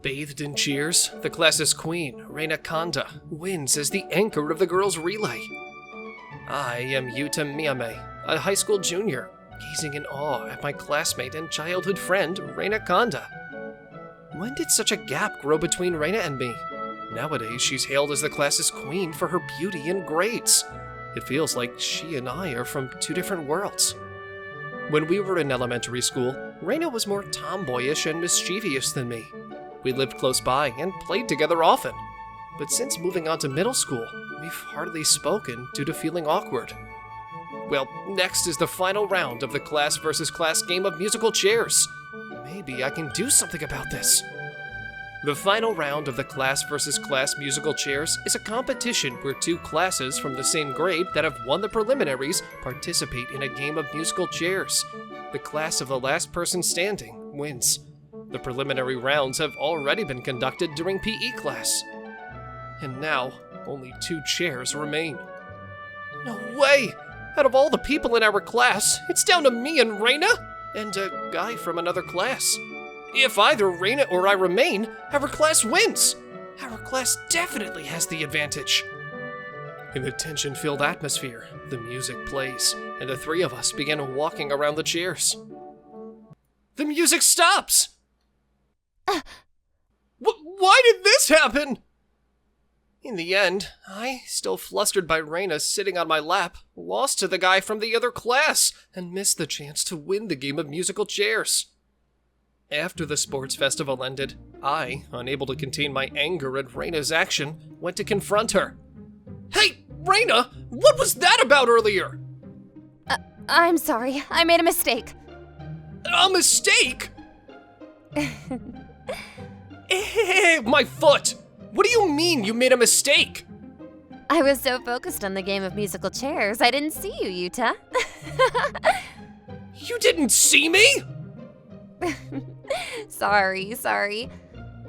Bathed in cheers, the class's queen, Reina Kanda, wins as the anchor of the girls' relay. I am Yuta Miyame, a high school junior, gazing in awe at my classmate and childhood friend, Reina Kanda. When did such a gap grow between Reina and me? Nowadays, she's hailed as the class's queen for her beauty and grades. It feels like she and I are from two different worlds. When we were in elementary school, Reina was more tomboyish and mischievous than me. We lived close by and played together often. But since moving on to middle school, we've hardly spoken due to feeling awkward. Well, next is the final round of the class versus class game of musical chairs. Maybe I can do something about this. The final round of the class versus class musical chairs is a competition where two classes from the same grade that have won the preliminaries participate in a game of musical chairs. The class of the last person standing wins. The preliminary rounds have already been conducted during PE class. And now, only 2 chairs remain. No way! Out of all the people in our class, it's down to me and Reina, and a guy from another class. If either Reina or I remain, our class wins. Our class definitely has the advantage. In the tension-filled atmosphere, the music plays, and the 3 of us begin walking around the chairs. The music stops! Why did this happen? In the end, I, still flustered by Reina sitting on my lap, lost to the guy from the other class and missed the chance to win the game of musical chairs. After the sports festival ended, I, unable to contain my anger at Reina's action, went to confront her. Hey, Reina! What was that about earlier? I'm sorry. I made a mistake. A mistake? My foot! What do you mean you made a mistake? I was so focused on the game of musical chairs, I didn't see you, Yuta. You didn't see me? Sorry.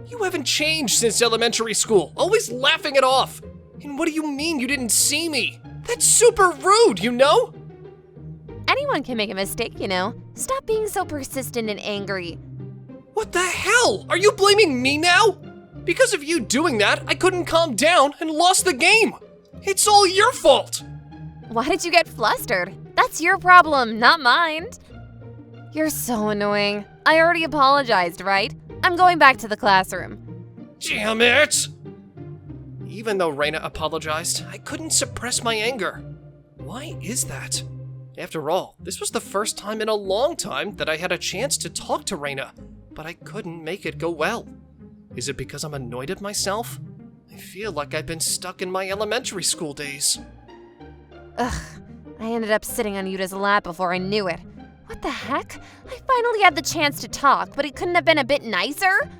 You haven't changed since elementary school, always laughing it off. And what do you mean you didn't see me? That's super rude, you know? Anyone can make a mistake, you know. Stop being so persistent and angry. What the hell? Are you blaming me now? Because of you doing that, I couldn't calm down and lost the game. It's all your fault. Why did you get flustered? That's your problem, not mine. You're so annoying. I already apologized, right? I'm going back to the classroom. Damn it! Even though Reina apologized, I couldn't suppress my anger. Why is that? After all, this was the first time in a long time that I had a chance to talk to Reina, but I couldn't make it go well. Is it because I'm annoyed at myself? I feel like I've been stuck in my elementary school days. Ugh, I ended up sitting on Yuta's lap before I knew it. What the heck? I finally had the chance to talk, but it couldn't have been a bit nicer?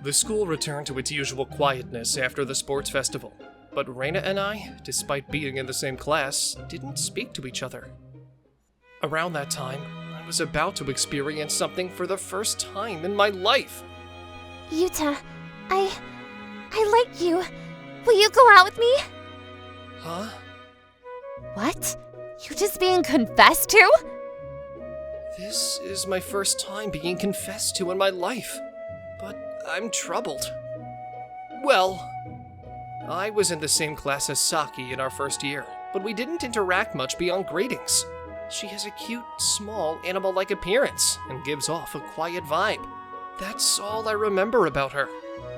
The school returned to its usual quietness after the sports festival, but Reina and I, despite being in the same class, didn't speak to each other. Around that time, I was about to experience something for the first time in my life. Yuta, I like you. Will you go out with me? Huh? What? You just being confessed to? This is my first time being confessed to in my life, but I'm troubled. Well, I was in the same class as Saki in our first year, but we didn't interact much beyond greetings. She has a cute, small, animal-like appearance and gives off a quiet vibe. That's all I remember about her.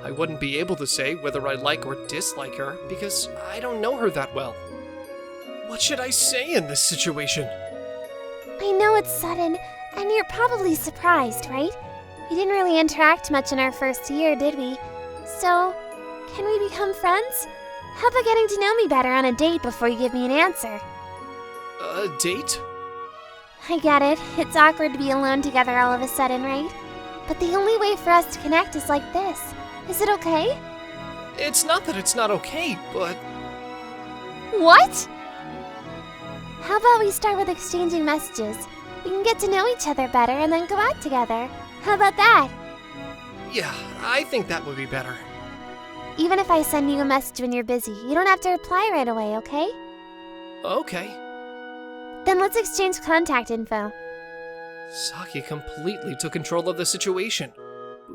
I wouldn't be able to say whether I like or dislike her because I don't know her that well. What should I say in this situation? I know it's sudden, and you're probably surprised, right? We didn't really interact much in our first year, did we? So, can we become friends? How about getting to know me better on a date before you give me an answer? A date? I get it. It's awkward to be alone together all of a sudden, right? But the only way for us to connect is like this. Is it okay? It's not that it's not okay, but... What? How about we start with exchanging messages? We can get to know each other better and then go out together. How about that? Yeah, I think that would be better. Even if I send you a message when you're busy, you don't have to reply right away, okay? Okay. Then let's exchange contact info. Saki completely took control of the situation.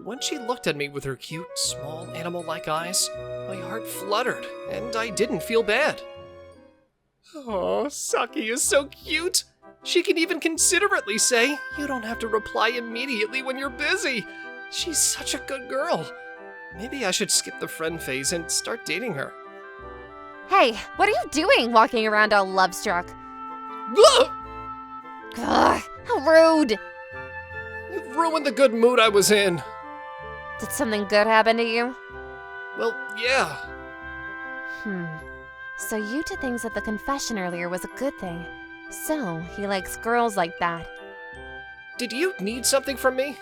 when she looked at me with her cute, small, animal-like eyes, my heart fluttered, and I didn't feel bad. Oh, Saki is so cute! She can even considerately say, "You don't have to reply immediately when you're busy." She's such a good girl. Maybe I should skip the friend phase and start dating her. Hey, what are you doing walking around all love-struck? Ugh! Ugh, how rude! You've ruined the good mood I was in. Did something good happen to you? Well, yeah. So Yuta thinks that the confession earlier was a good thing. So, he likes girls like that. Did you need something from me?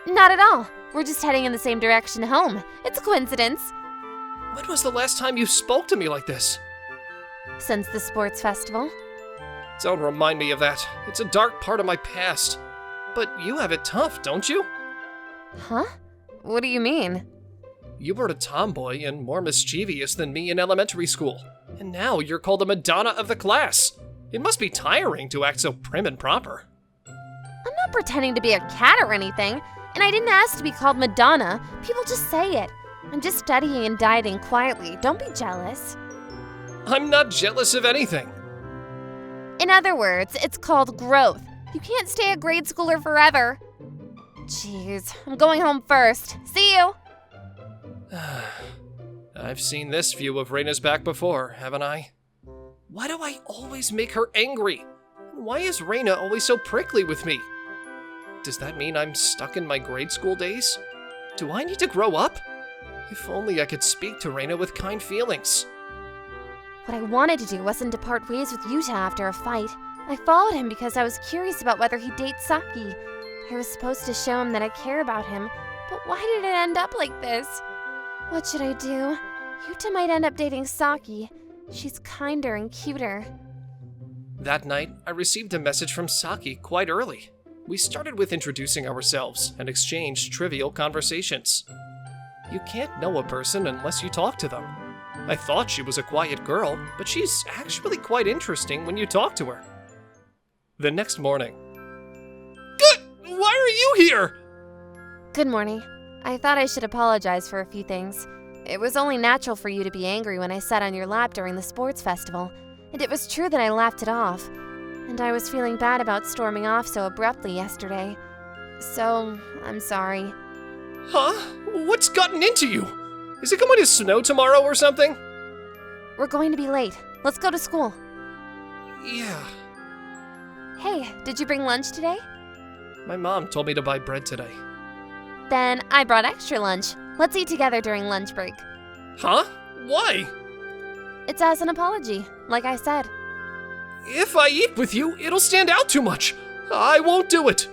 Not at all. We're just heading in the same direction home. It's a coincidence. When was the last time you spoke to me like this? Since the sports festival. Don't remind me of that. It's a dark part of my past. But you have it tough, don't you? Huh? What do you mean? You were a tomboy and more mischievous than me in elementary school. And now you're called the Madonna of the class. It must be tiring to act so prim and proper. I'm not pretending to be a cat or anything. And I didn't ask to be called Madonna. People just say it. I'm just studying and dieting quietly. Don't be jealous. I'm not jealous of anything. In other words, it's called growth. You can't stay a grade schooler forever. Jeez, I'm going home first. See you. I've seen this view of Reina's back before, haven't I? Why do I always make her angry? Why is Reina always so prickly with me? Does that mean I'm stuck in my grade school days? Do I need to grow up? If only I could speak to Reina with kind feelings. What I wanted to do wasn't to part ways with Yuta after a fight. I followed him because I was curious about whether he dates Saki. I was supposed to show him that I care about him, but why did it end up like this? What should I do? Yuta might end up dating Saki. She's kinder and cuter. That night, I received a message from Saki quite early. We started with introducing ourselves and exchanged trivial conversations. You can't know a person unless you talk to them. I thought she was a quiet girl, but she's actually quite interesting when you talk to her. The next morning. Why are you here? Good morning. I thought I should apologize for a few things. It was only natural for you to be angry when I sat on your lap during the sports festival, and it was true that I laughed it off. And I was feeling bad about storming off so abruptly yesterday. So, I'm sorry. Huh? What's gotten into you? Is it going to snow tomorrow or something? We're going to be late. Let's go to school. Yeah. Hey, did you bring lunch today? My mom told me to buy bread today. Then I brought extra lunch. Let's eat together during lunch break. Huh? Why? It's as an apology, like I said. If I eat with you, it'll stand out too much. I won't do it.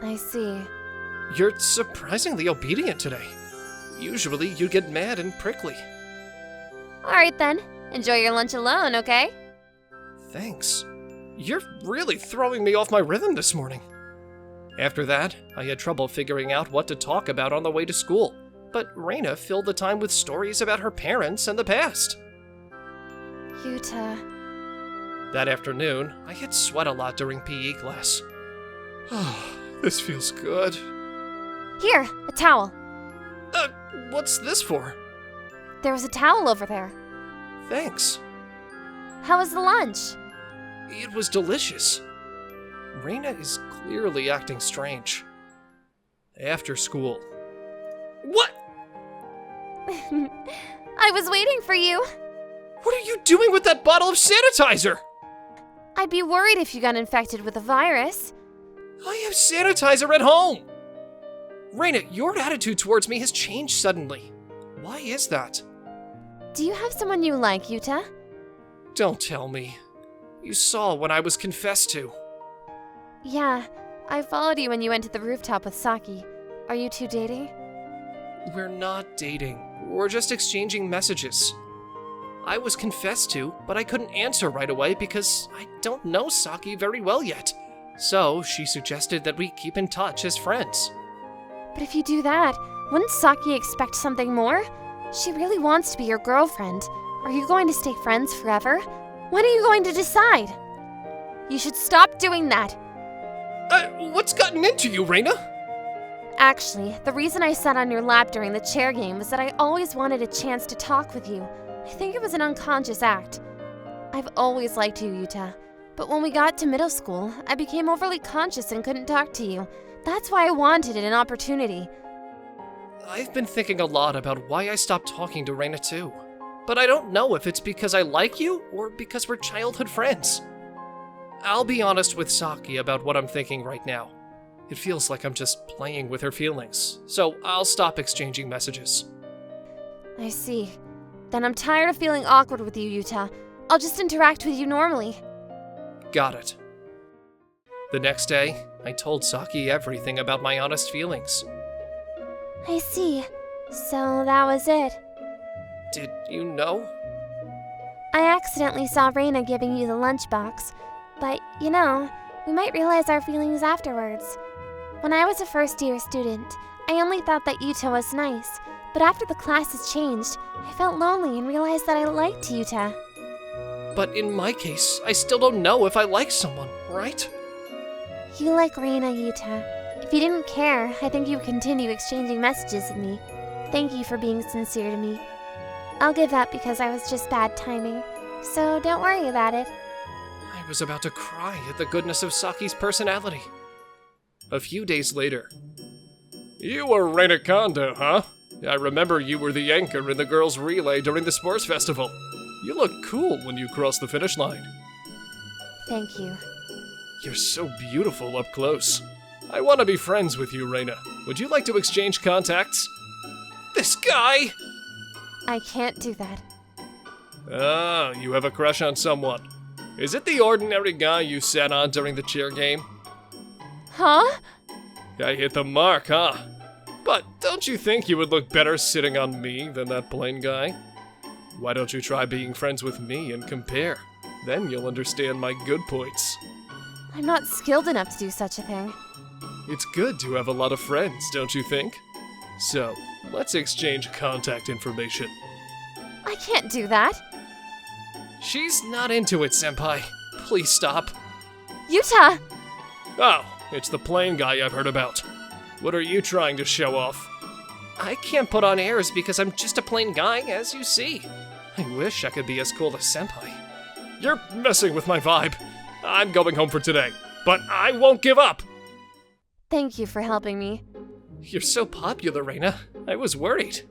I see. You're surprisingly obedient today. Usually you get mad and prickly. All right then. Enjoy your lunch alone, okay? Thanks. You're really throwing me off my rhythm this morning. After that, I had trouble figuring out what to talk about on the way to school, but Reina filled the time with stories about her parents and the past. Yuta. That afternoon, I had sweat a lot during PE class. This feels good. Here, a towel. What's this for? There was a towel over there. Thanks. How was the lunch? It was delicious. Reina is clearly acting strange. After school. What? I was waiting for you. What are you doing with that bottle of sanitizer? I'd be worried if you got infected with a virus. I have sanitizer at home. Reina, your attitude towards me has changed suddenly. Why is that? Do you have someone you like, Yuta? Don't tell me. You saw when I was confessed to. Yeah, I followed you when you went to the rooftop with Saki. Are you two dating? We're not dating. We're just exchanging messages. I was confessed to, but I couldn't answer right away because I don't know Saki very well yet. So she suggested that we keep in touch as friends. But if you do that, wouldn't Saki expect something more? She really wants to be your girlfriend. Are you going to stay friends forever? When are you going to decide? You should stop doing that. What's gotten into you, Reina? Actually, the reason I sat on your lap during the chair game was that I always wanted a chance to talk with you. I think it was an unconscious act. I've always liked you, Yuta. But when we got to middle school, I became overly conscious and couldn't talk to you. That's why I wanted an opportunity. I've been thinking a lot about why I stopped talking to Reina too. But I don't know if it's because I like you or because we're childhood friends. I'll be honest with Saki about what I'm thinking right now. It feels like I'm just playing with her feelings, so I'll stop exchanging messages. I see. Then I'm tired of feeling awkward with you, Yuta. I'll just interact with you normally. Got it. The next day, I told Saki everything about my honest feelings. I see. So that was it. Did you know? I accidentally saw Reina giving you the lunchbox, but we might realize our feelings afterwards. When I was a first-year student, I only thought that Yuta was nice, but after the classes changed, I felt lonely and realized that I liked Yuta. But in my case, I still don't know if I like someone, right? You like Reina, Yuta. If you didn't care, I think you would continue exchanging messages with me. Thank you for being sincere to me. I'll give up because I was just bad timing, so don't worry about it. I was about to cry at the goodness of Saki's personality. A few days later. You were Reina Kondo, huh? I remember you were the anchor in the girls' relay during the sports festival. You look cool when you crossed the finish line. Thank you. You're so beautiful up close. I want to be friends with you, Reina. Would you like to exchange contacts? This guy! I can't do that. Ah, you have a crush on someone. Is it the ordinary guy you sat on during the cheer game? Huh? I hit the mark, huh? But don't you think you would look better sitting on me than that plain guy? Why don't you try being friends with me and compare? Then you'll understand my good points. I'm not skilled enough to do such a thing. It's good to have a lot of friends, don't you think? So, let's exchange contact information. I can't do that. She's not into it, Senpai. Please stop. Yuta! Oh, it's the plain guy I've heard about. What are you trying to show off? I can't put on airs because I'm just a plain guy, as you see. I wish I could be as cool as Senpai. You're messing with my vibe. I'm going home for today, but I won't give up. Thank you for helping me. You're so popular, Reina. I was worried.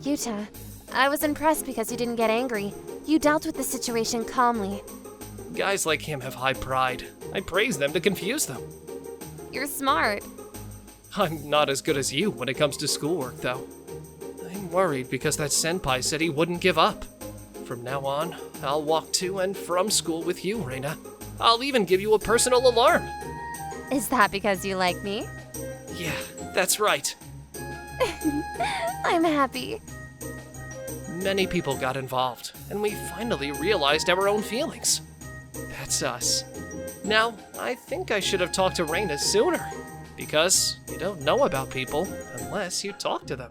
Yuta, I was impressed because you didn't get angry. You dealt with the situation calmly. Guys like him have high pride. I praise them to confuse them. You're smart. I'm not as good as you when it comes to schoolwork, though. I'm worried because that senpai said he wouldn't give up. From now on, I'll walk to and from school with you, Reina. I'll even give you a personal alarm. Is that because you like me? Yeah, that's right. I'm happy. Many people got involved, and we finally realized our own feelings. That's us. Now, I think I should have talked to Reina sooner, because you don't know about people unless you talk to them.